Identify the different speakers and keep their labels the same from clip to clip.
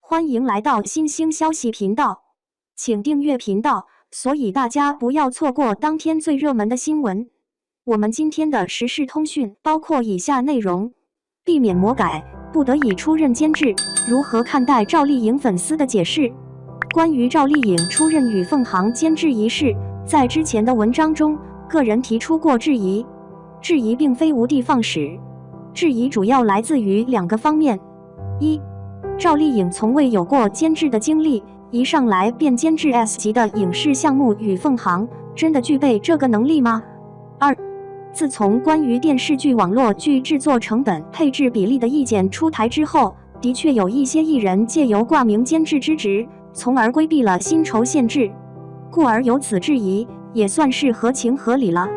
Speaker 1: 欢迎来到新兴消息频道，请订阅频道，所以大家不要错过当天最热门的新闻。我们今天的时事通讯包括以下内容：避免魔改，不得已出任监制，如何看待赵丽颖粉丝的解释？关于赵丽颖出任与凤航监制一事，在之前的文章中，个人提出过质疑。质疑并非无的放矢，质疑主要来自于两个方面：一，赵丽颖从未有过监制的经历，一上来便监制 S 级的影视项目与凤航，真的具备这个能力吗？二，自从关于电视剧、网络剧制作成本、配置比例的意见出台之后，的确有一些艺人借由挂名监制之职，从而规避了薪酬限制，故而有此质疑，也算是合情合理了。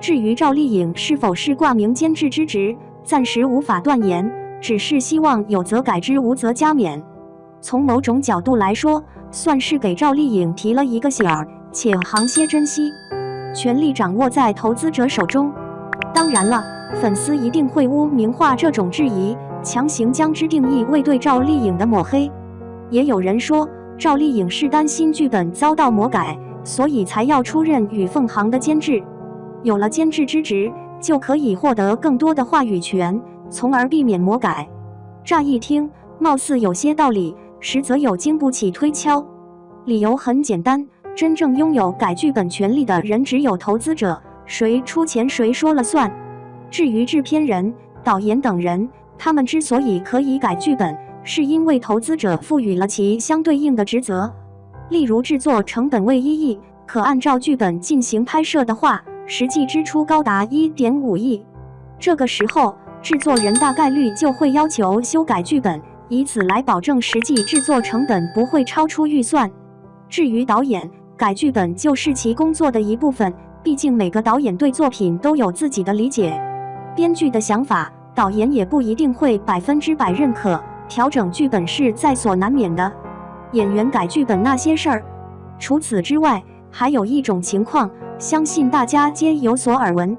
Speaker 1: 至于赵丽颖是否是挂名监制之职，暂时无法断言，只是希望有则改之，无则加勉。从某种角度来说，算是给赵丽颖提了一个醒儿，且沆瀣珍惜。权力掌握在投资者手中。当然了，粉丝一定会污名化这种质疑，强行将之定义为对赵丽颖的抹黑。也有人说，赵丽颖是担心剧本遭到魔改，所以才要出任与凤航的监制。有了监制之职，就可以获得更多的话语权，从而避免魔改。乍一听，貌似有些道理，实则有经不起推敲。理由很简单，真正拥有改剧本权利的人只有投资者，谁出钱谁说了算。至于制片人、导演等人，他们之所以可以改剧本，是因为投资者赋予了其相对应的职责。例如制作成本为1亿，可按照剧本进行拍摄的话，实际支出高达1.5亿。这个时候，制作人大概率就会要求修改剧本，以此来保证实际制作成本不会超出预算。至于导演，改剧本就是其工作的一部分，毕竟每个导演对作品都有自己的理解。编剧的想法，导演也不一定会100%认可，调整剧本是在所难免的。演员改剧本那些事儿，除此之外，还有一种情况，相信大家皆有所耳闻。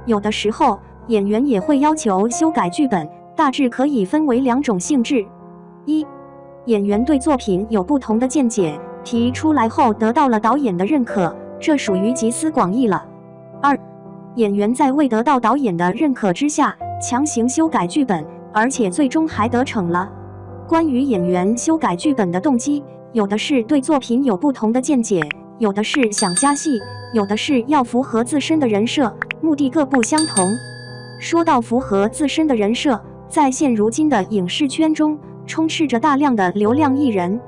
Speaker 1: 有的时候，演员也会要求修改剧本，大致可以分为两种性质：一，演员对作品有不同的见解，提出来后得到了导演的认可，这属于集思广益了；二，演员在未得到导演的认可之下，强行修改剧本，而且最终还得逞了。关于演员修改剧本的动机，有的是对作品有不同的见解，有的是想加戏，有的是要符合自身的人设，目的各不相同。说到符合自身的人设，在现如今的影视圈中，充斥着大量的流量艺人。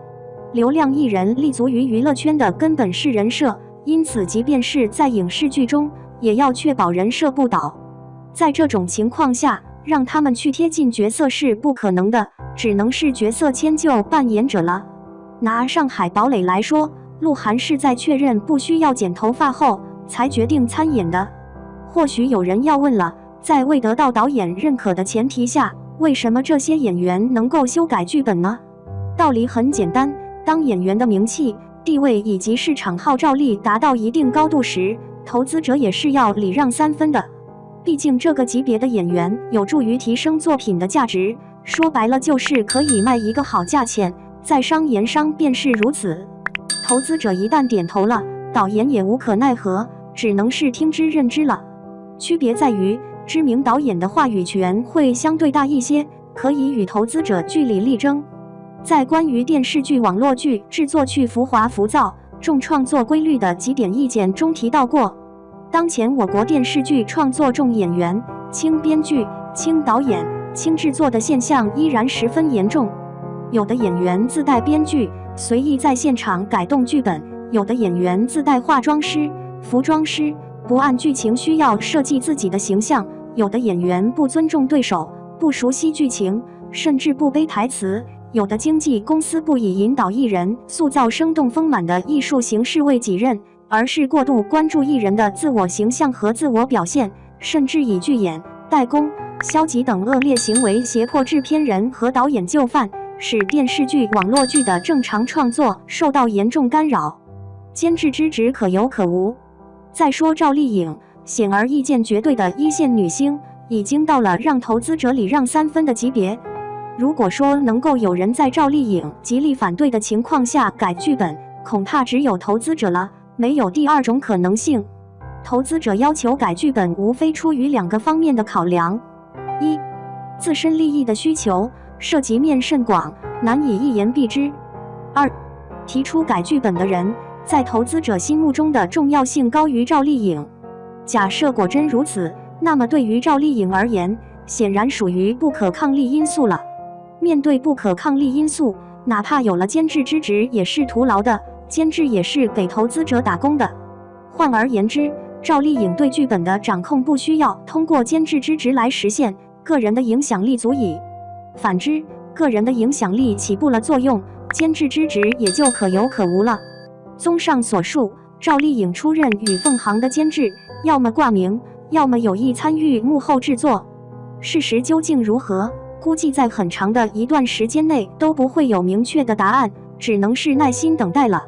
Speaker 1: 流量艺人立足于娱乐圈的根本是人设，因此即便是在影视剧中，也要确保人设不倒。在这种情况下，让他们去贴近角色是不可能的，只能是角色迁就扮演者了。拿上海堡垒来说，鹿晗是在确认不需要剪头发后，才决定参演的。或许有人要问了，在未得到导演认可的前提下，为什么这些演员能够修改剧本呢？道理很简单，当演员的名气、地位以及市场号召力达到一定高度时，投资者也是要礼让3分的。毕竟这个级别的演员有助于提升作品的价值，说白了就是可以卖一个好价钱，在商言商便是如此。投资者一旦点头了，导演也无可奈何，只能是听之任之了。区别在于，知名导演的话语权会相对大一些，可以与投资者据理力争。在关于电视剧、网络剧制作去浮华浮躁、重创作规律的几点意见中提到过，当前我国电视剧创作重演员、轻编剧、轻导演、轻制作的现象依然十分严重。有的演员自带编剧，随意在现场改动剧本；有的演员自带化妆师、服装师，不按剧情需要设计自己的形象；有的演员不尊重对手，不熟悉剧情，甚至不背台词；有的经纪公司不以引导艺人塑造生动丰满的艺术形式为己任，而是过度关注艺人的自我形象和自我表现，甚至以剧演、代工、消极等恶劣行为胁迫制片人和导演就范，使电视剧、网络剧的正常创作受到严重干扰。监制之职可有可无。再说赵丽颖，显而易见绝对的一线女星，已经到了让投资者礼让3分的级别。如果说能够有人在赵丽颖极力反对的情况下改剧本，恐怕只有投资者了，没有第二种可能性。投资者要求改剧本，无非出于2个方面的考量：一、自身利益的需求，涉及面甚广，难以一言蔽之；二、提出改剧本的人在投资者心目中的重要性高于赵丽颖。假设果真如此，那么对于赵丽颖而言，显然属于不可抗力因素了。面对不可抗力因素，哪怕有了监制之职也是徒劳的，监制也是给投资者打工的。换而言之，赵丽颖对剧本的掌控不需要通过监制之职来实现，个人的影响力足矣。反之，个人的影响力起不了作用，监制之职也就可有可无了。综上所述，赵丽颖出任与凤航的监制，要么挂名，要么有意参与幕后制作。事实究竟如何，估计在很长的一段时间内都不会有明确的答案，只能是耐心等待了。